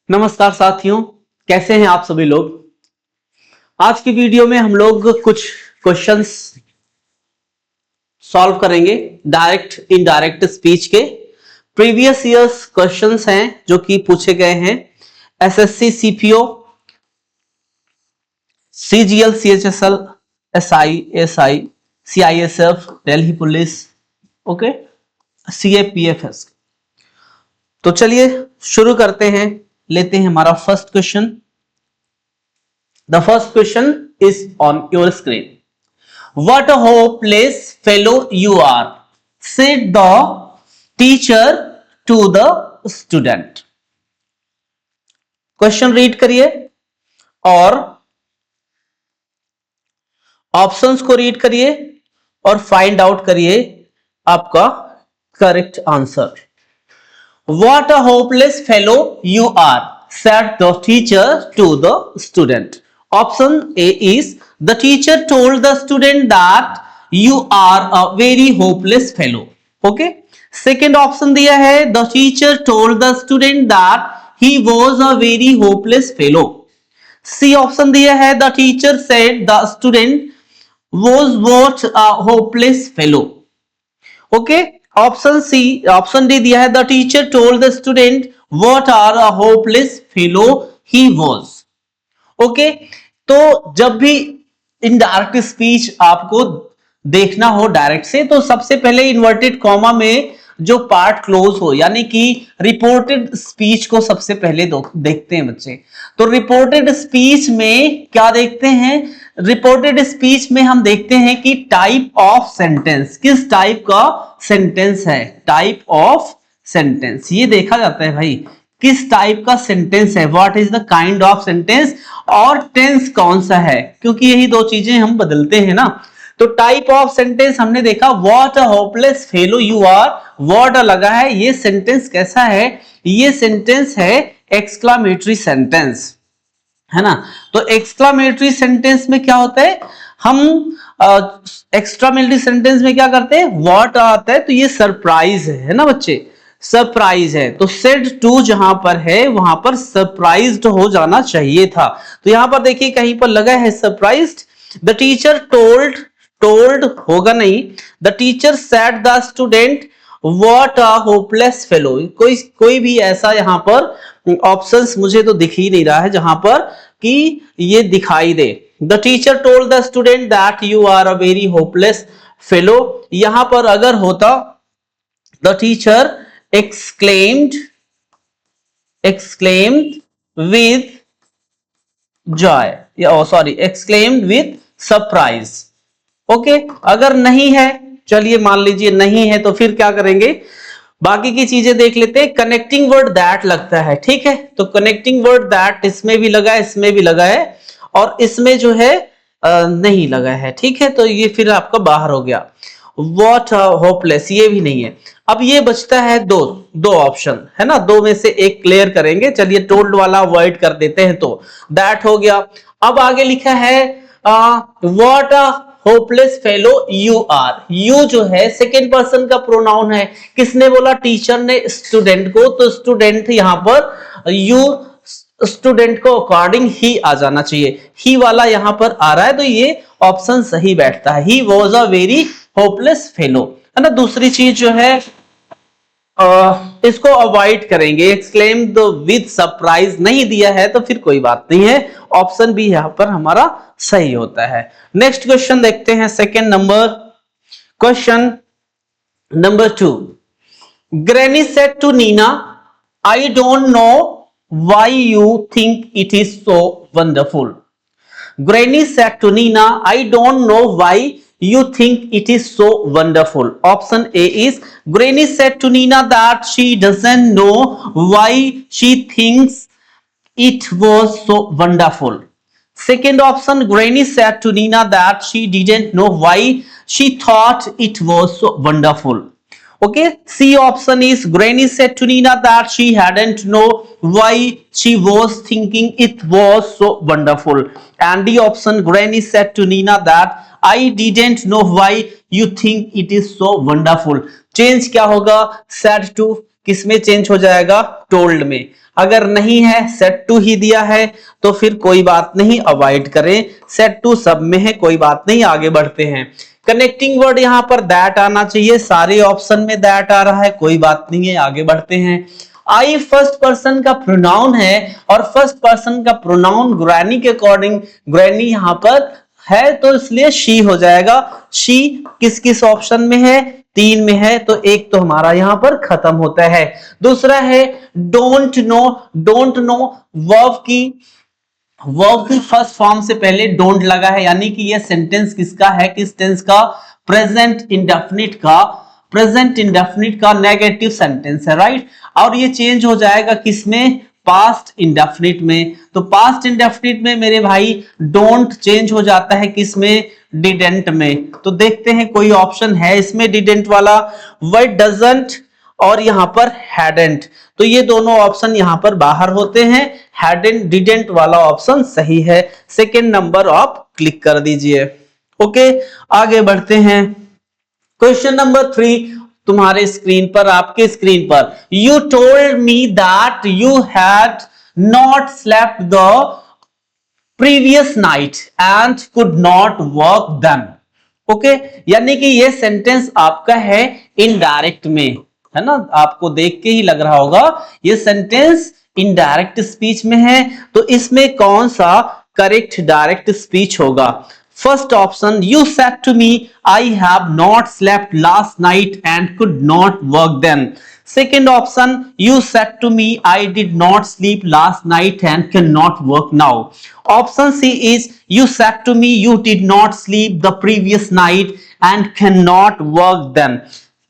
नमस्कार साथियों, कैसे हैं आप सभी लोग। आज की वीडियो में हम लोग कुछ क्वेश्चंस सॉल्व करेंगे डायरेक्ट इनडायरेक्ट स्पीच के। प्रीवियस ईयर्स क्वेश्चंस हैं जो कि पूछे गए हैं SSC, CPO, CGL, CHSL, SI, SI, CISF, Delhi police, okay, CAPFS. तो चलिए शुरू करते हैं, लेते हैं हमारा first question. The first question is on your screen. What a hopeless fellow you are, said the teacher to the student. Question read करिए और ऑप्शंस को रीड करिए और फाइंड आउट करिए आपका correct answer. What a hopeless fellow you are, said the teacher to the student. Option A is the teacher told the student that you are a very hopeless fellow. Okay. Second option दिया है the teacher told the student that he was a very hopeless fellow. C option दिया है the teacher said the student was what a hopeless fellow. Okay. Option C, option D दिया है the teacher told the student what are a hopeless fellow he was. Okay, तो जब भी indirect speech आपको देखना हो डायरेक्ट से, तो सबसे पहले इन्वर्टेड कॉमा में जो पार्ट क्लोज हो, यानी कि रिपोर्टेड स्पीच को सबसे पहले देखते हैं बच्चे। तो रिपोर्टेड स्पीच में क्या देखते हैं? रिपोर्टेड स्पीच में हम देखते हैं कि टाइप ऑफ सेंटेंस, किस टाइप का सेंटेंस है, टाइप ऑफ सेंटेंस ये देखा जाता है भाई, किस टाइप का सेंटेंस है, what is the kind of sentence, और टेंस कौन सा है, क्योंकि यही दो चीजें हम बदलते हैं ना। तो टाइप ऑफ सेंटेंस हमने देखा what a hopeless fellow you are, what लगा है, ये सेंटेंस कैसा है, ये सेंटेंस है एक्सक्लामेटरी सेंटेंस, है ना। तो एक्सक्लामेटरी सेंटेंस में क्या होता है, हम एक्सक्लामेटरी सेंटेंस में क्या करते हैं, व्हाट आता है तो ये सरप्राइज है ना बच्चे, सरप्राइज है। तो सेड टू जहां पर है वहां पर सरप्राइज्ड हो जाना चाहिए था। तो यहां पर देखिए कहीं पर लगा है surprised. The teacher told, told होगा नहीं, the teacher said the student what a hopeless fellow. कोई भी ऐसा यहां पर ऑप्शंस मुझे तो दिख ही नहीं रहा है जहां पर कि ये दिखाई दे। The teacher told the student that you are a very hopeless fellow, यहां पर अगर होता the teacher exclaimed with joy, exclaimed with surprise. Okay, अगर नहीं है, चलिए मान लीजिए नहीं है, तो फिर क्या करेंगे, बाकी की चीजें देख लेते हैं। कनेक्टिंग वर्ड दैट लगता है, ठीक है, तो कनेक्टिंग वर्ड दैट इसमें भी लगा है, इसमें भी लगा है, और इसमें जो है नहीं लगा है, ठीक है, तो ये फिर आपका बाहर हो गया। What होपलेस ये भी नहीं है। अब ये बचता है दो ऑप्शन, है ना, दो में से एक क्लियर करेंगे। चलिए टोल्ड वाला अवॉइड कर देते हैं, तो दैट हो गया। अब आगे लिखा है what a hopeless fellow you are. You जो है सेकेंड पर्सन का प्रोनाउन है, किसने बोला, टीचर ने स्टूडेंट को, तो स्टूडेंट यहां पर यू स्टूडेंट को अकॉर्डिंग ही आ जाना चाहिए, ही वाला यहां पर आ रहा है, तो ये ऑप्शन सही बैठता है, he was a very hopeless fellow, है ना। दूसरी चीज जो है इसको अवॉइड करेंगे, एक्सक्लेम्ड विद सरप्राइज नहीं दिया है तो फिर कोई बात नहीं है, ऑप्शन भी यहां पर हमारा सही होता है। नेक्स्ट क्वेश्चन देखते हैं, second number question number 2। Granny said to Nina, I don't know why you think it is so wonderful. Granny said to Nina, I don't know why you think it is so wonderful. Option A is Granny said to Nina that she doesn't know why she thinks it was so wonderful. Second option, Granny said to Nina that she didn't know why she thought it was so wonderful. Okay, C option is Granny said to Nina that she hadn't know why she was thinking it was so wonderful. And D option, Granny said to Nina that I didn't know why you think it is so wonderful. Change क्या होगा, said to किसमें change हो जाएगा, told में। अगर नहीं है, said to ही दिया है तो फिर कोई बात नहीं, अवॉइड करें। सेड टू सब में है, कोई बात नहीं, आगे बढ़ते हैं। कनेक्टिंग वर्ड यहां पर दैट आना चाहिए, सारे ऑप्शन में दैट आ रहा है, कोई बात नहीं है, आगे बढ़ते हैं। आई फर्स्ट पर्सन का प्रोनाउन है और फर्स्ट पर्सन का प्रोनाउन ग्रैनी के अकॉर्डिंग, ग्रैनी यहां पर है तो इसलिए शी हो जाएगा। शी किस किस ऑप्शन में है, 3 में है, तो एक तो हमारा यहां पर खत्म होता है। दूसरा है don't know. Don't know verb की फर्स्ट फॉर्म से पहले डोंट लगा है, यानी कि ये सेंटेंस किसका है, किस टेंस का, प्रेजेंट इंडेफिनिट का नेगेटिव सेंटेंस है, राइट। और ये चेंज हो जाएगा किसमें, पास्ट इंडेफिनिट में। तो पास्ट इंडेफिनिट में मेरे भाई डोंट चेंज हो जाता है किसमें, डिडेंट में। तो देखते हैं कोई ऑप्शन है इसमें डिडेंट वाला, वह डजंट और यहां पर हैडेंट। तो ये दोनों ऑप्शन यहां पर बाहर होते हैं, हैडेंट डिडेंट वाला ऑप्शन सही है। सेकंड नंबर आप क्लिक कर दीजिए। ओके, आगे बढ़ते हैं। क्वेश्चन नंबर 3 तुम्हारे स्क्रीन पर, आपके स्क्रीन पर, you told me that you had not slept the previous night and could not work then. Okay, यानी कि ये सेंटेंस आपका है इनडायरेक्ट में, है ना, आपको देख के ही लग रहा होगा ये सेंटेंस इनडायरेक्ट स्पीच में है। तो इसमें कौन सा करेक्ट डायरेक्ट स्पीच होगा? First option, you said to me I have not slept last night and could not work then. Second option, you said to me I did not sleep last night and cannot work now. Option C is, you said to me you did not sleep the previous night and cannot work then.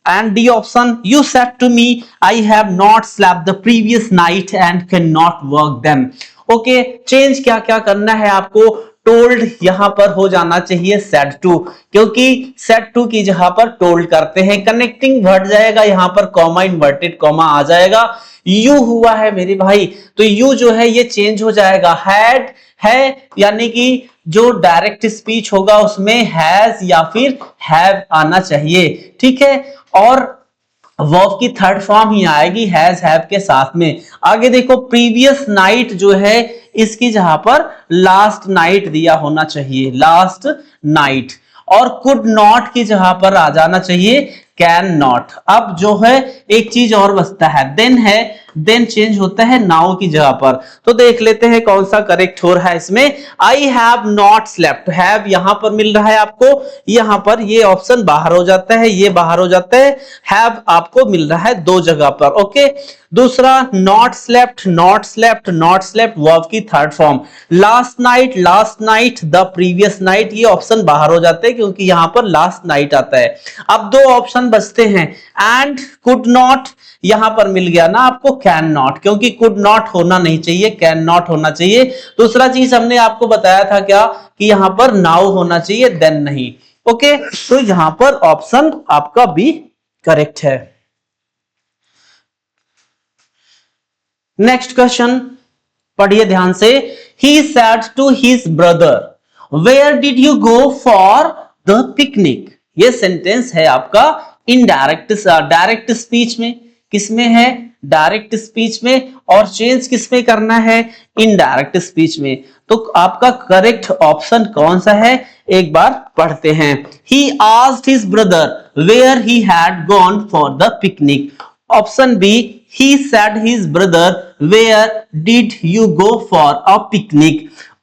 And D option, you said to me I have not slept the previous night and cannot work then. Okay, change क्या क्या करना है आपको? Told यहां पर हो जाना चाहिए सेड टू, क्योंकि सेड टू की जगह पर टोल्ड करते हैं। कनेक्टिंग वर्ड जाएगा यहां पर, कॉमा इन्वर्टेड कॉमा आ जाएगा। यू हुआ है मेरे भाई, तो यू जो है ये चेंज हो जाएगा, हैड है, यानी कि जो डायरेक्ट स्पीच होगा उसमें हैज या फिर हैव आना चाहिए, ठीक है। और वर्ब की थर्ड फॉर्म ही आएगी हैज हैव के साथ में। आगे देखो, प्रीवियस नाइट जो है इसकी जहां पर लास्ट नाइट दिया होना चाहिए, लास्ट नाइट। और कुड नॉट की जगह पर आ जाना चाहिए कैन नॉट। अब जो है एक चीज और बचता है, देन है, देन चेंज होता है नाउ की जगह पर। तो देख लेते हैं कौन सा करेक्ट हो रहा है इसमें। आई हैव नॉट स्लेप्ट, हैव यहां पर मिल रहा है आपको, यहां पर ये ऑप्शन बाहर हो जाता है, ये बाहर हो जाता है, हैव आपको मिल रहा है दो जगह पर। ओके, दूसरा not slept, not slept, not slept verb की third form. Last night, the previous night, ये ऑप्शन बाहर हो जाते हैं क्योंकि यहां पर लास्ट नाइट आता है। अब दो ऑप्शन बचते हैं, एंड कुड नॉट, यहां पर मिल गया ना आपको कैन नॉट, क्योंकि कुड नॉट होना नहीं चाहिए, कैन नॉट होना चाहिए। दूसरा चीज हमने आपको बताया था क्या, कि यहां पर नाउ होना चाहिए, देन नहीं। ओके, तो यहां पर ऑप्शन आपका बी करेक्ट है। नेक्स्ट क्वेश्चन पढ़िए ध्यान से। He said to his brother, where did you go for the picnic. ये सेंटेंस है आपका इनडायरेक्ट, डायरेक्ट स्पीच में, किसमें है, डायरेक्ट स्पीच में, और चेंज किसमें करना है, इनडायरेक्ट स्पीच में। तो आपका करेक्ट ऑप्शन कौन सा है, एक बार पढ़ते हैं। He asked his brother where he had gone for the picnic. Option B, he said his brother where did you go for a picnic।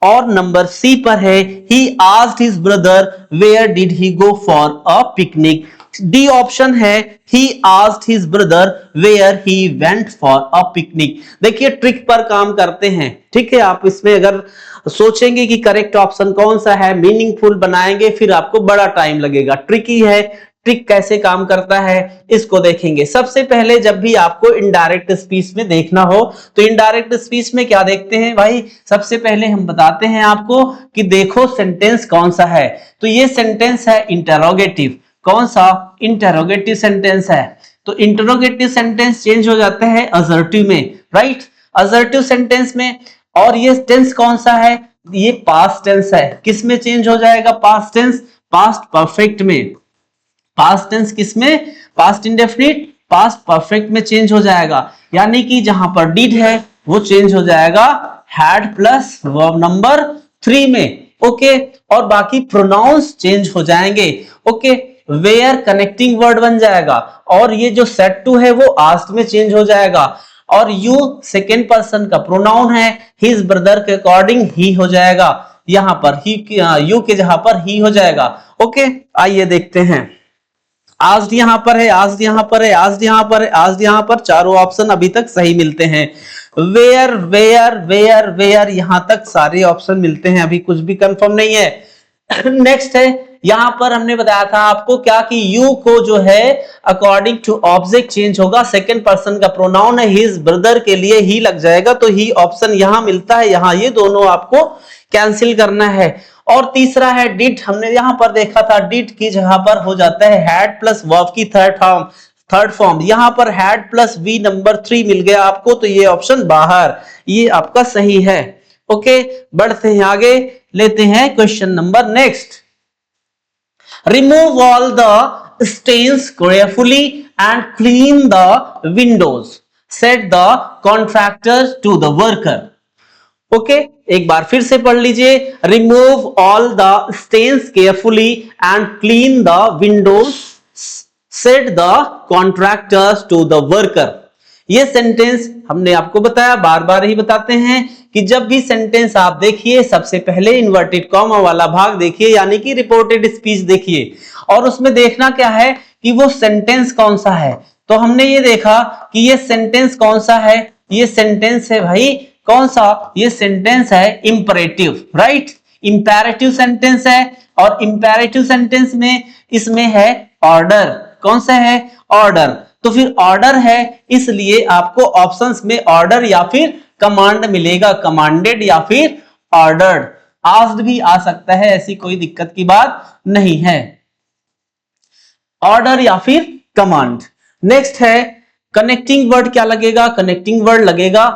और नंबर सी पर है, he asked his brother where did he go for a picnic। D option है, he asked his brother where he went for a picnic। देखिए trick पर काम करते हैं, ठीक है। आप इसमें अगर सोचेंगे कि करेक्ट ऑप्शन कौन सा है, मीनिंगफुल बनाएंगे, फिर आपको बड़ा टाइम लगेगा। ट्रिकी है, ट्रिक कैसे काम करता है इसको देखेंगे। सबसे पहले जब भी आपको इनडायरेक्ट स्पीच में देखना हो तो इनडायरेक्ट स्पीच में क्या देखते हैं भाई, सबसे पहले हम बताते हैं आपको कि देखो सेंटेंस कौन सा है। तो ये सेंटेंस है इंटरोगेटिव। कौन सा, इंटरोगेटिव सेंटेंस है। तो इंटरोगेटिव सेंटेंस चेंज हो जाता है असर्टिव में, राइट, असर्टिव सेंटेंस में। और ये टेंस कौन सा है, ये पास्ट टेंस है। किस में चेंज हो जाएगा, पास्ट टेंस, पास्ट परफेक्ट में। पास्ट टेंस किसमें, पास्ट इंडेफिनिट पास्ट परफेक्ट में चेंज हो जाएगा, यानी कि जहां पर डिड है वो चेंज हो जाएगा हैड प्लस वर्ब नंबर 3 में। ओके, और बाकी प्रोनाउंस चेंज हो जाएंगे। ओके, वेयर कनेक्टिंग वर्ड बन जाएगा, और ये जो सेड टू है वो आस्क्ड में चेंज हो जाएगा, और यू सेकेंड पर्सन का प्रोनाउन है, हिज ब्रदर के अकॉर्डिंग ही हो जाएगा, यहां पर ही यू के जहां पर ही हो जाएगा। ओके, आइए देखते हैं। आस्क्ड यहां पर है, आस्क्ड यहां पर है, आस्क्ड यहां पर है, आस्क्ड यहां पर, चारों ऑप्शन अभी तक सही मिलते हैं। वेयर वेयर वेयर वेयर यहां तक सारे ऑप्शन मिलते हैं, अभी कुछ भी कंफर्म नहीं है। नेक्स्ट है, यहां पर हमने बताया था आपको क्या कि यू को जो है अकॉर्डिंग टू ऑब्जेक्ट चेंज होगा, सेकंड पर्सन का प्रोनाउन है, हिज ब्रदर के लिए ही लग जाएगा, तो ही ऑप्शन यहां मिलता है, यहां ये दोनों आपको कैंसिल करना है। और तीसरा है डिड, हमने यहां पर देखा था डिड की जगह पर हो जाता है हैड प्लस वर्ब की थर्ड फॉर्म, यहां पर हैड प्लस वी नंबर 3 मिल गया आपको, तो ये ऑप्शन बाहर, ये आपका सही है। ओके, बढ़ते हैं आगे, लेते हैं question number next. Remove all the stains carefully and clean the windows, said the contractor to the worker. Okay, एक बार फिर से पढ़ लीजिए। Remove all the stains carefully and clean the windows, said the contractors to the worker. ये sentence हमने आपको बताया, बार बार ही बताते हैं कि जब भी सेंटेंस आप देखिए सबसे पहले इन्वर्टेड कॉमा वाला भाग देखिए, यानी कि रिपोर्टेड स्पीच देखिए, और उसमें देखना क्या है कि वो सेंटेंस कौन सा है। तो हमने ये देखा कि ये सेंटेंस कौन सा है, ये सेंटेंस है भाई कौन सा, ये सेंटेंस है इंपरेटिव, राइट, इंपेरेटिव सेंटेंस है, और इंपेरेटिव सेंटेंस में इसमें है ऑर्डर, कौन सा है, ऑर्डर। तो फिर ऑर्डर है, इसलिए आपको ऑप्शंस में ऑर्डर या फिर कमांड मिलेगा, कमांडेड या फिर ऑर्डर्ड। आस्क्ड भी आ सकता है, ऐसी कोई दिक्कत की बात नहीं है, ऑर्डर या फिर कमांड। नेक्स्ट है कनेक्टिंग वर्ड, क्या लगेगा, कनेक्टिंग वर्ड लगेगा,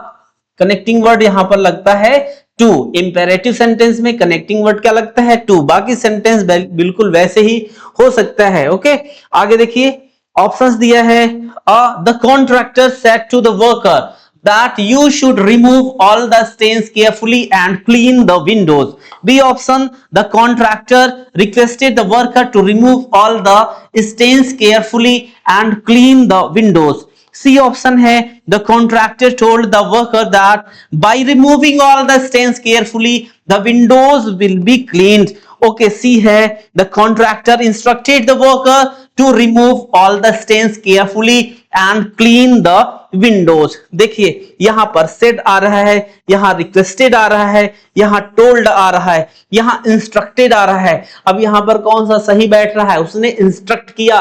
कनेक्टिंग वर्ड यहां पर लगता है टू, इंपेरेटिव सेंटेंस में कनेक्टिंग वर्ड क्या लगता है, टू, बाकी सेंटेंस बिल्कुल वैसे ही हो सकता है। ओके, आगे देखिए ऑप्शंस दिया है, the contractor said to the worker that you should remove all the stains carefully and clean the windows. B option, the contractor requested the worker to remove all the stains carefully and clean the windows. C option है, the contractor told the worker that by removing all the stains carefully the windows will be cleaned. Okay, C है, the contractor instructed the worker to remove all the stains carefully and clean the Windows. देखिए यहां पर said आ रहा है, यहां requested आ रहा है, यहां टोल्ड आ रहा है, यहां इंस्ट्रक्टेड आ रहा है। अब यहां पर कौन सा सही बैठ रहा है, उसने इंस्ट्रक्ट किया,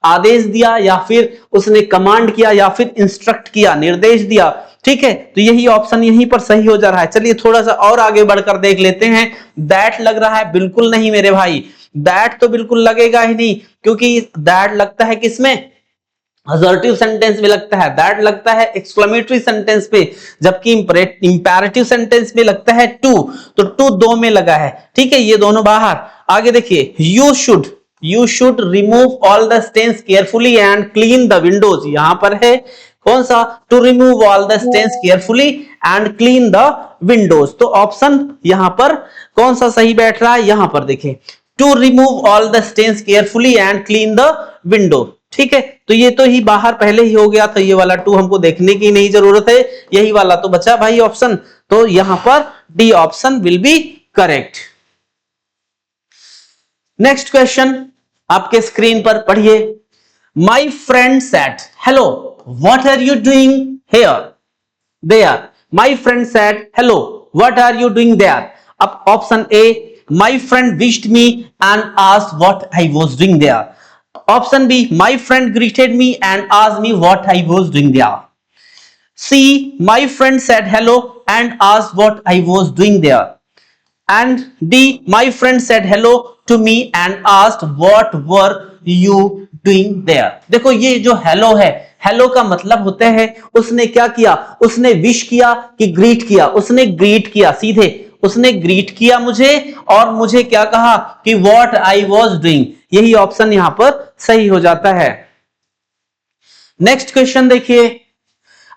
आदेश दिया, या फिर उसने कमांड किया, या फिर इंस्ट्रक्ट किया, निर्देश दिया। ठीक है, तो यही ऑप्शन यहीं पर सही हो जा रहा है। चलिए थोड़ा सा और आगे बढ़कर देख लेते हैं। दैट लग रहा है, बिल्कुल नहीं मेरे भाई, दैट तो बिल्कुल लगेगा ही नहीं, क्योंकि दैट लगता है किसमें, असर्टिव सेंटेंस में लगता है, दैट लगता है एक्सक्लेमेटरी सेंटेंस पे, जबकि इंपेरेटिव सेंटेंस में लगता है टू, तो टू दो में लगा है। ठीक है, ये दोनों बाहर। आगे देखिए, you should remove all the stains carefully and clean the windows, यहां पर है कौन सा, to remove all the stains carefully and clean the windows. तो ऑप्शन यहां पर कौन सा सही बैठ रहा है, यहां पर देखिए, to remove all the stains carefully and clean the window. ठीक है, तो ये तो ही बाहर पहले ही हो गया था, ये वाला टू हमको देखने की नहीं जरूरत है, यही वाला तो बचा भाई ऑप्शन, तो यहां पर D option will be correct. Next question आपके स्क्रीन पर पढ़िए। My friend said hello, what are you doing here there. My friend said hello, what are you doing there. अब option A, my friend wished me and asked what I was doing there. Option B, my friend greeted me and asked me what I was doing there. C, my friend said hello and asked what I was doing there. And D, my friend said hello to me and asked what were you doing there. देखो ये जो hello है, hello का मतलब होता है उसने क्या किया, उसने विश किया कि ग्रीट किया, उसने ग्रीट किया, सीधे उसने ग्रीट किया मुझे, और मुझे क्या कहा कि व्हाट आई वाज डूइंग, यही ऑप्शन यहां पर सही हो जाता है। नेक्स्ट क्वेश्चन देखिए,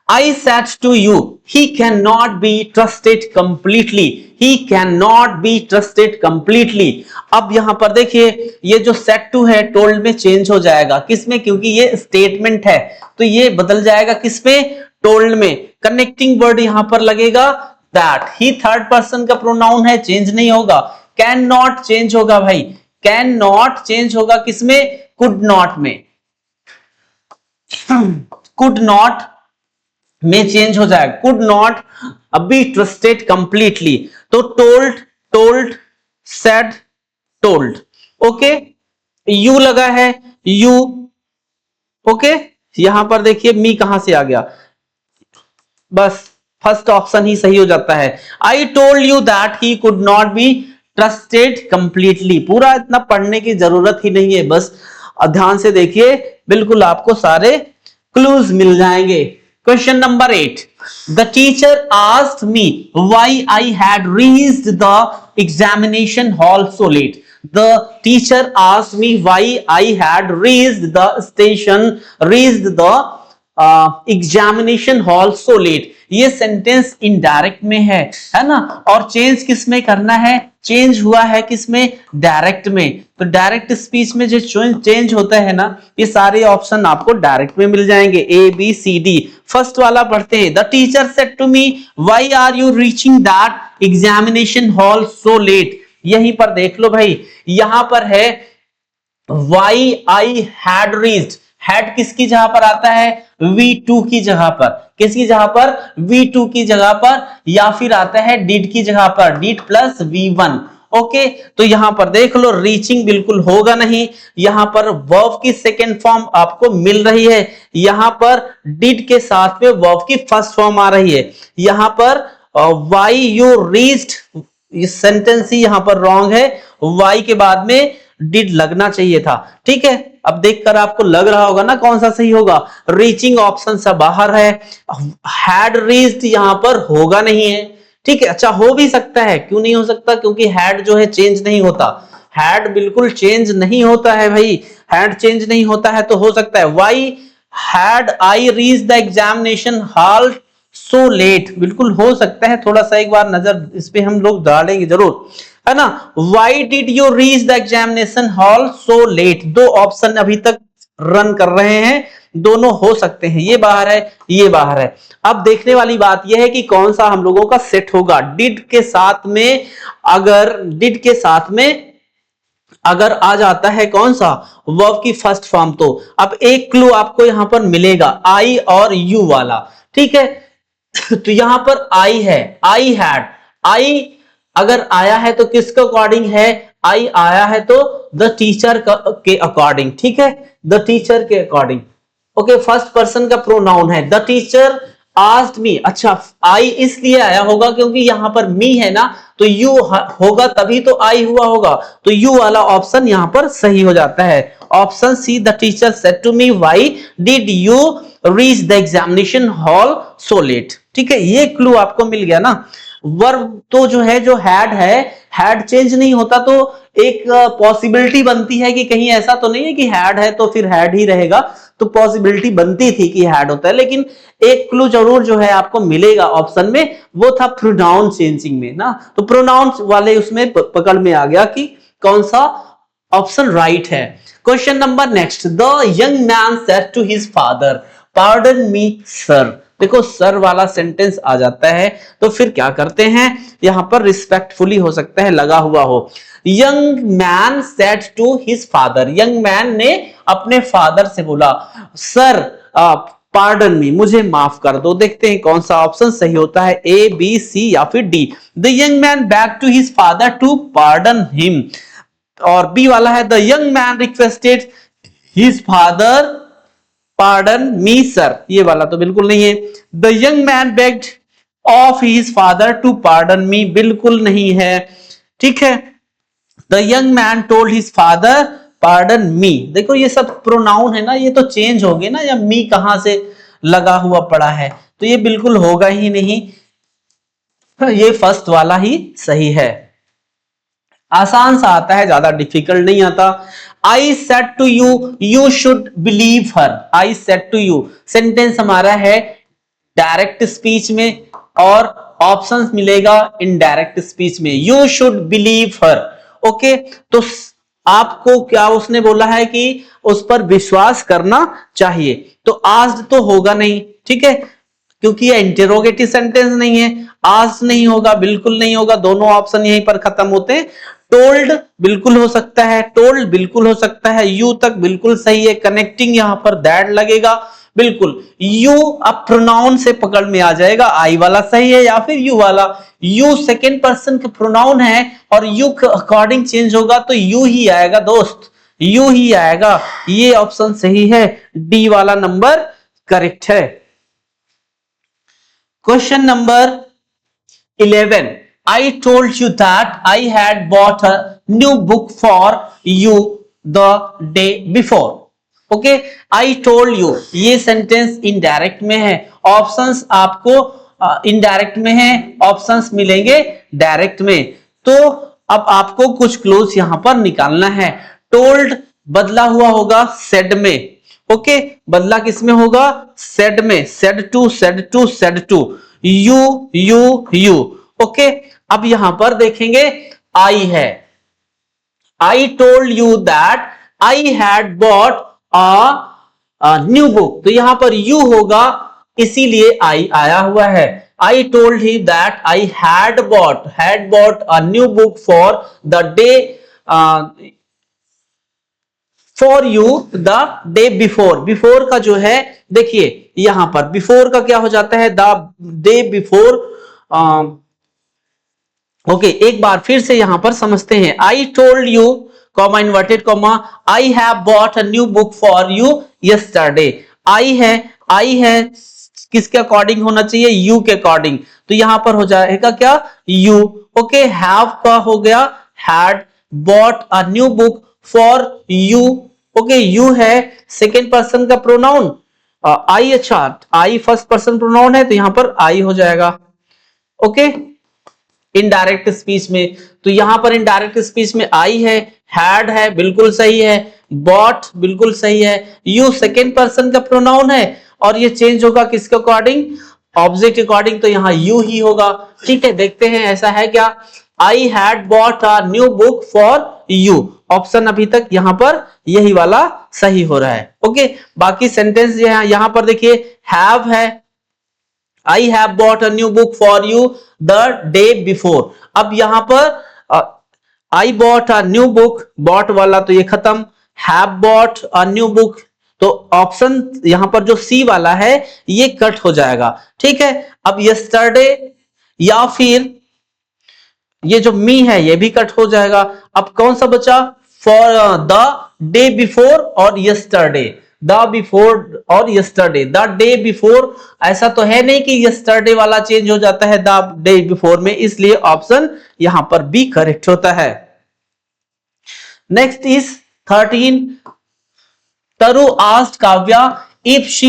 I said to you, he cannot be trusted completely. He cannot be trusted completely. अब यहां पर देखिए, ये जो said to है told में चेंज हो जाएगा, किसमें? क्योंकि ये स्टेटमेंट है तो ये बदल जाएगा किसमें? told में. कनेक्टिंग वर्ड यहां पर लगेगा that. ही थर्ड पर्सन का प्रोनाउन है, चेंज नहीं होगा. कैन नॉट चेंज होगा भाई, कैन नॉट चेंज होगा किसमें? कुड नॉट में. कुड नॉट में चेंज हो जाएगा, could not be trusted completely. तो told, told, said, told. Okay, you लगा है, यू. ओके, यहां पर देखिए मी कहां से आ गया, बस फर्स्ट ऑप्शन ही सही हो जाता है. I told you that he could not be trusted completely. पूरा इतना पढ़ने की जरूरत ही नहीं है, बस ध्यान से देखिए, बिल्कुल आपको सारे क्लूज मिल जाएंगे. Question number 8. The teacher asked me why I had reached the examination hall so late. The teacher asked me why I had reached the station, reached the examination hall so late. ये sentence indirect में है ना, और change किस में करना है? Change हुआ है किसमें? डायरेक्ट में. तो डायरेक्ट स्पीच में जो चेंज होता है ना, ये सारे ऑप्शन आपको डायरेक्ट में मिल जाएंगे, A B C D. First वाला पढ़ते हैं. The teacher said to me why are you reaching that examination hall so late. यहीं पर देख लो भाई, यहां पर है why I had reached. Had किसकी जगह पर आता है? V2 की जगह पर. किसकी जगह पर? V2 की जगह पर, या फिर आता है डिड की जगह पर, डिड प्लस V1. ओके, तो यहां पर देख लो, रीचिंग बिल्कुल होगा नहीं. यहां पर वर्ब की सेकेंड फॉर्म आपको मिल रही है, यहां पर डिड के साथ में वर्ब की फर्स्ट फॉर्म आ रही है. यहां पर वाई यू रीच्ड, इस सेंटेंस ही यहां पर रॉन्ग है, वाई के बाद में डिड लगना चाहिए था. ठीक है, अब देखकर आपको लग रहा होगा ना कौन सा सही होगा. रीचिंग ऑप्शन से बाहर है, हैड रीच्ड यहां पर होगा नहीं है. ठीक है, अच्छा हो भी सकता है, क्यों नहीं हो सकता? क्योंकि हैड जो है चेंज नहीं होता, हैड बिल्कुल चेंज नहीं होता है भाई, हैड चेंज नहीं होता है तो हो सकता है why had I reached the examination hall so late. बिल्कुल हो सकता है, थोड़ा सा एक बार नजर इस पे हम लोग डालेंगे जरूर, है ना. Why did you reach the examination hall so late? दो ऑप्शन अभी तक रन कर रहे हैं, दोनों हो सकते हैं, ये बाहर है, ये बाहर है. अब देखने वाली बात यह है कि कौन सा हम लोगों का सेट होगा. डिड के साथ में, अगर डिड के साथ में अगर आ जाता है कौन सा? वर्ब की फर्स्ट फॉर्म. तो अब एक क्लू आपको यहां पर मिलेगा, आई और यू वाला. ठीक है, तो यहां पर आई है, आई हैड. आई अगर आया है तो किसके अकॉर्डिंग है? आई आया है तो द टीचर के अकॉर्डिंग. ठीक है, द टीचर के अकॉर्डिंग. ओके, फर्स्ट पर्सन का प्रोनाउन है. The teacher asked me. अच्छा, आई इसलिए आया होगा क्योंकि यहां पर मी है ना, तो यू होगा तभी तो आई हुआ होगा, तो यू वाला ऑप्शन यहां पर सही हो जाता है. Option C, the teacher said to me why did you reach the examination hall so late. ठीक है, ये क्लू आपको मिल गया ना. वर्ब तो जो है, जो हैड है, हैड चेंज नहीं होता, तो एक पॉसिबिलिटी बनती है कि कहीं ऐसा तो नहीं है कि हैड है तो फिर हैड ही रहेगा. तो पॉसिबिलिटी बनती थी कि हैड होता है, लेकिन एक क्लू जरूर जो है आपको मिलेगा ऑप्शन में, वो था प्रोनाउन चेंजिंग में ना. तो प्रोनाउन वाले उसमें पकड़ में आ गया कि कौन सा ऑप्शन राइट है. Question number next. The young man said to his father, pardon me sir. देखो, सर वाला सेंटेंस आ जाता है तो फिर क्या करते हैं, यहां पर रिस्पेक्टफुली हो सकता है लगा हुआ हो. Young man said to his father. Young man ने अपने फादर से बोला, सर पार्डन मी, मुझे माफ कर दो. देखते हैं कौन सा ऑप्शन सही होता है, ए बी सी या फिर डी. The young man back to his father to pardon him. और बी वाला है, the young man requested his father pardon me sir. ये वाला तो बिल्कुल नहीं है. The young man begged of his father to pardon me, बिल्कुल नहीं है. ठीक है, the young man told his father pardon me. देखो, ये सब प्रोनाउन है ना, ये तो चेंज हो गए ना, या मी कहां से लगा हुआ पड़ा है, तो ये बिल्कुल होगा ही नहीं. ये फर्स्ट वाला ही सही है. आसान सा आता है, ज्यादा डिफिकल्ट नहीं आता. I said to you, you should believe her. I said to you sentence हमारा है डायरेक्ट स्पीच में और ऑप्शंस मिलेगा इनडायरेक्ट स्पीच में। You should believe her. Okay, तो आपको क्या उसने बोला है कि उस पर विश्वास करना चाहिए। तो आज तो होगा नहीं, ठीक है, क्योंकि ये इंटेरोगेटिव सेंटेंस नहीं है। आज नहीं होगा, बिल्कुल नहीं होगा, दोनों ऑप्शन यहीं पर खत्म होते हैं। टोल्ड बिल्कुल हो सकता है, टोल्ड बिल्कुल हो सकता है, यू तक बिल्कुल सही है। कनेक्टिंग यहां पर दैट लगेगा बिल्कुल। यू अब प्रोनाउन से पकड़ में आ जाएगा, आई वाला सही है या फिर यू वाला। यू सेकेंड पर्सन का प्रोनाउन है और यू अकॉर्डिंग चेंज होगा तो यू ही आएगा दोस्त, यू ही आएगा। ये ऑप्शन सही है, डी वाला नंबर करेक्ट है। Question number 11. I told you that I had bought a new book for you the day before. Okay, I told you ये सेंटेंस इनडायरेक्ट में है, ऑप्शंस आपको इनडायरेक्ट में है, ऑप्शंस मिलेंगे डायरेक्ट में। तो अब आपको कुछ क्लोज यहां पर निकालना है। टोल्ड बदला हुआ होगा सेड में, ओके, बदला किसमें होगा, सेड में, said to said to said to, you you you. Okay, अब यहां पर देखेंगे आई है, I told you that I had bought a new book, तो यहां पर यू होगा इसीलिए आई आया हुआ है। I told he that I had bought a new book for the day for you the day before. Before का जो है देखिए यहां पर बिफोर का क्या हो जाता है, द डे बिफोर। ओके, एक बार फिर से यहां पर समझते हैं। I told you comma inverted comma I have bought a new book for you yesterday. I है किसके अकॉर्डिंग होना चाहिए, यू के अकॉर्डिंग, तो यहां पर हो जाएगा क्या, यू। ओके, हैव का हो गया had, bought a new book for you. Okay, you है सेकेंड पर्सन का प्रोनाउन, आई, अच्छा आई फर्स्ट पर्सन प्रोनाउन है तो यहां पर आई हो जाएगा। ओके, इनडायरेक्ट स्पीच में, तो यहां पर इनडायरेक्ट स्पीच में आई है बिल्कुल सही है, बॉट बिल्कुल सही है, यू सेकेंड पर्सन का प्रोनाउन है और ये चेंज होगा किसके अकॉर्डिंग, ऑब्जेक्ट अकॉर्डिंग, तो यहां यू ही होगा। ठीक है, देखते हैं ऐसा है क्या। आई had bought a new book for you, option अभी तक यहां पर यही वाला सही हो रहा है। ओके, बाकी सेंटेंस यहां पर देखिए हैव है, I have bought a new book for you the day before. अब यहां पर I bought a new book, bought वाला तो ये खत्म, have bought a new book, तो ऑप्शन यहां पर जो सी वाला है ये कट हो जाएगा। ठीक है, अब यस्टरडे या फिर ये जो मी है ये भी कट हो जाएगा। अब कौन सा बचा, फॉर द डे बिफोर और यस्टरडे, द बिफोर और यस्टरडे, द डे बिफोर, ऐसा तो है नहीं कि यस्टरडे वाला चेंज हो जाता है द डे बिफोर में, इसलिए ऑप्शन यहां पर बी करेक्ट होता है। Next is 13. Taru asked Kavya if she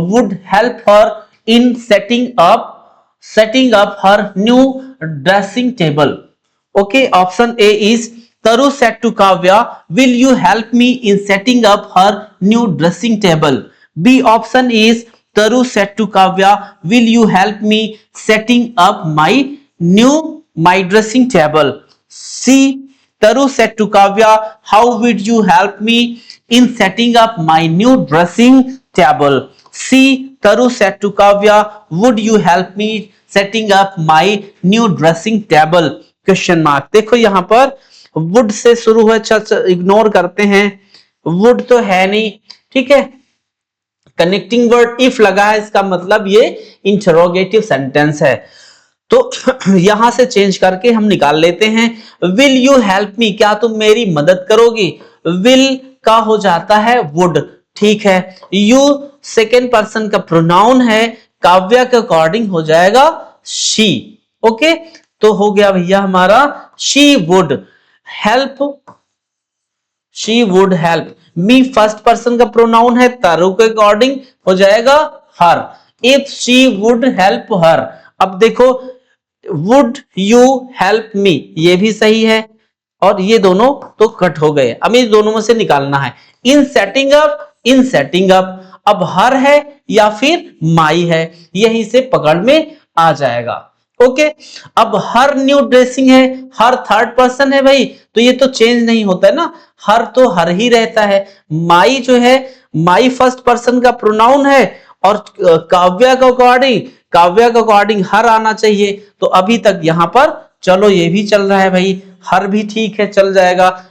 would help her in setting up her new dressing table. Okay, option A is Taru said to Kavya, will you help me in setting up her new dressing table? B option is Taru said to Kavya, will you help me setting up my dressing table? C Taru said to Kavya, how would you help me in setting up my new dressing table? C Taru said to Kavya, would you help me setting up my new dressing table? Question mark. देखो यहां पर would say शुरू हुआ, ignore करते हैं, would तो है नहीं, ठीक है, कनेक्टिंग वर्ड इफ लगा है, इसका मतलब ये इंटरोगेटिव सेंटेंस है, तो यहां से चेंज करके हम निकाल लेते हैं। विल यू हेल्प मी, क्या तुम मेरी मदद करोगी, विल का हो जाता है वुड, ठीक है, यू सेकेंड पर्सन का प्रोनाउन है, काव्या के अकॉर्डिंग हो जाएगा शी। ओके, तो हो गया भैया हमारा she would help, she would help. Me first person का प्रोनाउन है, तारू के अकॉर्डिंग हो जाएगा her, if she would help her. अब देखो वुड यू हेल्प मी, ये भी सही है, और ये दोनों तो कट हो गए, अब ये दोनों में से निकालना है। इन सेटिंग अप, अब हर है या फिर माई है, यहीं से पकड़ में आ जाएगा। ओके, अब हर न्यू ड्रेसिंग है, हर थर्ड पर्सन है भाई, तो ये तो चेंज नहीं होता है ना, हर तो हर ही रहता है। माई जो है, माई फर्स्ट पर्सन का प्रोनाउन है, और काव्या के अकॉर्डिंग हर आना चाहिए। तो अभी तक यहां पर चलो ये भी चल रहा है भाई, हर भी ठीक है, चल जाएगा।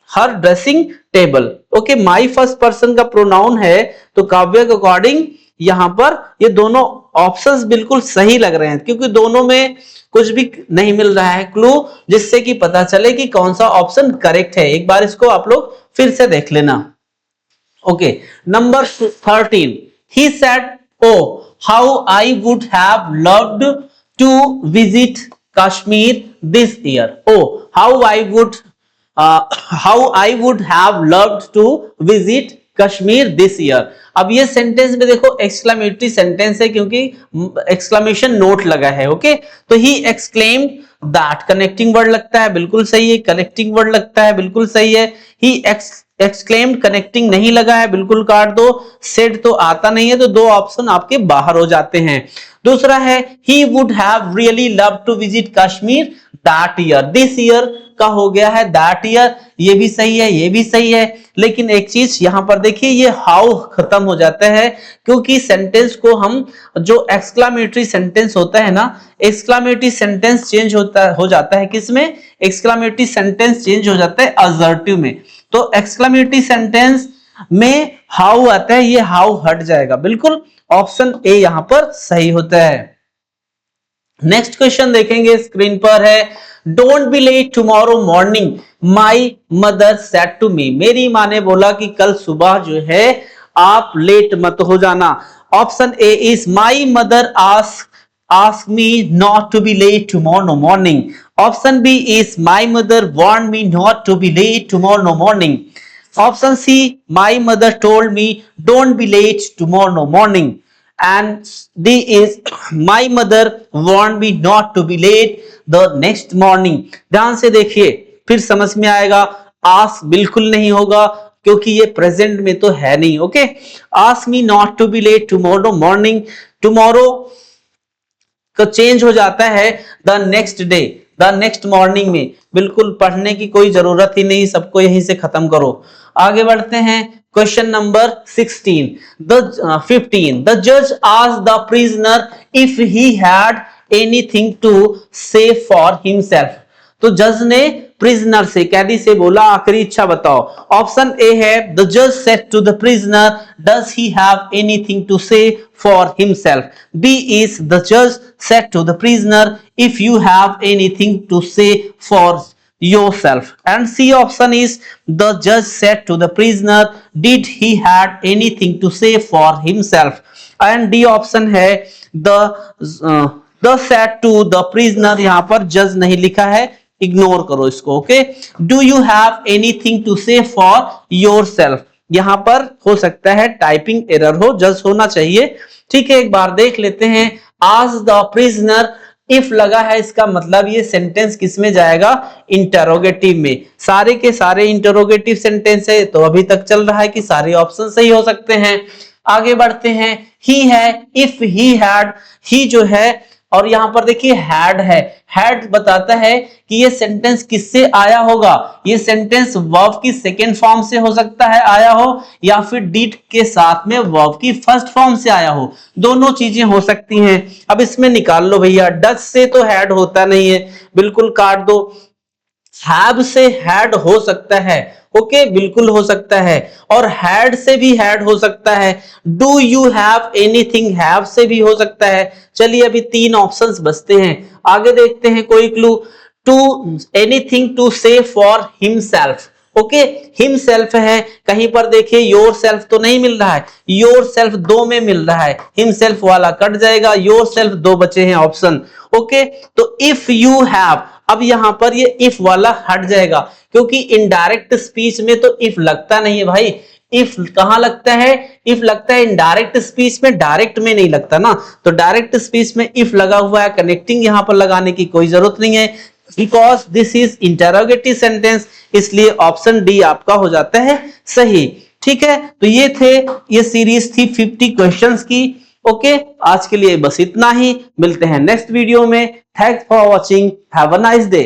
Her dressing table, okay, my first person का प्रोनाउन है, तो काव्य के अकॉर्डिंग यहां पर ये दोनों ऑप्शंस बिल्कुल सही लग रहे हैं, क्योंकि दोनों में कुछ भी नहीं मिल रहा है क्लू, जिससे कि पता चले कि कौन सा ऑप्शन करेक्ट है। एक बार इसको आप लोग फिर से देख लेना। Okay, number 13, he said, oh how I would have loved to visit Kashmir this year. Oh how I would have loved to visit Kashmir this year. अब ये सेंटेंस में देखो एक्सक्लेमेटरी सेंटेंस है, क्योंकि एक्सक्लेमेशन नोट लगा है। ओके, तो he exclaimed that, connecting word लगता है, बिल्कुल सही है। कनेक्टिंग वर्ड लगता है, बिल्कुल सही है। ही एक्सक्लेम्ड, कनेक्टिंग नहीं लगा है, बिल्कुल काट दो। सेड तो आता नहीं है, तो दो ऑप्शन आपके बाहर हो जाते हैं। दूसरा है he would have really love to visit Kashmir that year, this year का हो गया है दैट ईयर, ये भी सही है, ये भी सही है। लेकिन एक चीज यहां पर देखिए, ये हाउ खत्म हो जाता है, क्योंकि सेंटेंस को हम, जो एक्सक्लामेटरी सेंटेंस होता है ना, एक्सक्लामेटरी सेंटेंस चेंज हो जाता है किसमें, एक्सक्लामेटरी सेंटेंस चेंज हो जाता है असर्टिव में। तो एक्सक्लामेटरी सेंटेंस में हाउ आता है, ये हाउ हट जाएगा, बिल्कुल ऑप्शन ए यहां पर सही होता है। नेक्स्ट क्वेश्चन देखेंगे, स्क्रीन पर है, don't be late tomorrow morning my mother said to me, मेरी माँ ने बोला कि कल सुबह जो है आप लेट मत हो जाना। Option A is my mother ask me not to be late tomorrow morning. Option B is my mother warned me not to be late tomorrow morning. Option C, my mother told me don't be late tomorrow morning. And D is my mother warned me not to be late the next morning. ध्यान से देखिए, फिर समझ में आएगा। ask बिल्कुल नहीं होगा, क्योंकि ये प्रेजेंट में तो है नहीं। Okay, ask me not to be late tomorrow morning, tomorrow का चेंज हो जाता है the next day, the next morning में। बिल्कुल पढ़ने की कोई जरूरत ही नहीं, सबको यहीं से खत्म करो। आगे बढ़ते हैं, क्वेश्चन नंबर 15, द जज asked the prisoner if he had anything to say for himself. तो जज ने प्रिजनर से, कैदी से बोला आखिरी इच्छा बताओ। ऑप्शन ए है, द जज said to the prisoner does he have anything to say for himself. B is, the जज said to the prisoner if you have anything to say for yourself. And C option is, the judge said to the prisoner did he had anything to say for himself. And D option है, the said to the prisoner, यहां पर जज नहीं लिखा है, ignore करो इसको। Okay, do you have anything to say for yourself, यहां पर हो सकता है टाइपिंग एरर हो, जज होना चाहिए। ठीक है, एक बार देख लेते हैं। आस्क द प्रिजनर, इफ लगा है, इसका मतलब ये सेंटेंस किस में जाएगा, इंटरोगेटिव में। सारे के सारे इंटरोगेटिव सेंटेंस है, तो अभी तक चल रहा है कि सारे ऑप्शन सही हो सकते हैं। आगे बढ़ते हैं, ही है, इफ ही हैड, ही जो है, और यहां पर देखिए हैड है, हैड बताता है कि ये सेंटेंस किससे आया होगा। ये सेंटेंस वर्ब की सेकेंड फॉर्म से हो सकता है आया हो, या फिर डिड के साथ में वर्ब की फर्स्ट फॉर्म से आया हो, दोनों चीजें हो सकती हैं। अब इसमें निकाल लो भैया, डज से तो हैड होता नहीं है, बिल्कुल काट दो। हैव से हैड हो सकता है, ओके, बिल्कुल हो सकता है। और हैड से भी हैड हो सकता है। Do you have anything, have से भी हो सकता है। चलिए अभी 3 ऑप्शंस बचते हैं, आगे देखते हैं कोई clue. To anything to say for himself, okay, himself है, कहीं पर देखिए योर सेल्फ तो नहीं मिल रहा है, योर सेल्फ 2 में मिल रहा है, हिमसेल्फ वाला कट जाएगा, योर सेल्फ 2 बचे हैं ऑप्शन। ओके, तो इफ यू हैव, अब यहां पर ये इफ वाला हट जाएगा, क्योंकि इनडायरेक्ट स्पीच में तो इफ लगता नहीं है भाई। इफ कहां लगता है, इफ लगता है इनडायरेक्ट स्पीच में, डायरेक्ट में नहीं लगता ना। तो डायरेक्ट स्पीच में इफ लगा हुआ है, कनेक्टिंग यहां पर लगाने की कोई जरूरत नहीं है। Because this is interrogative sentence, इसलिए ऑप्शन डी आपका हो जाता है सही। ठीक है, तो ये सीरीज थी 50 क्वेश्चंस की। ओके, आज के लिए बस इतना ही, मिलते हैं नेक्स्ट वीडियो में। Thanks for watching, have a nice day.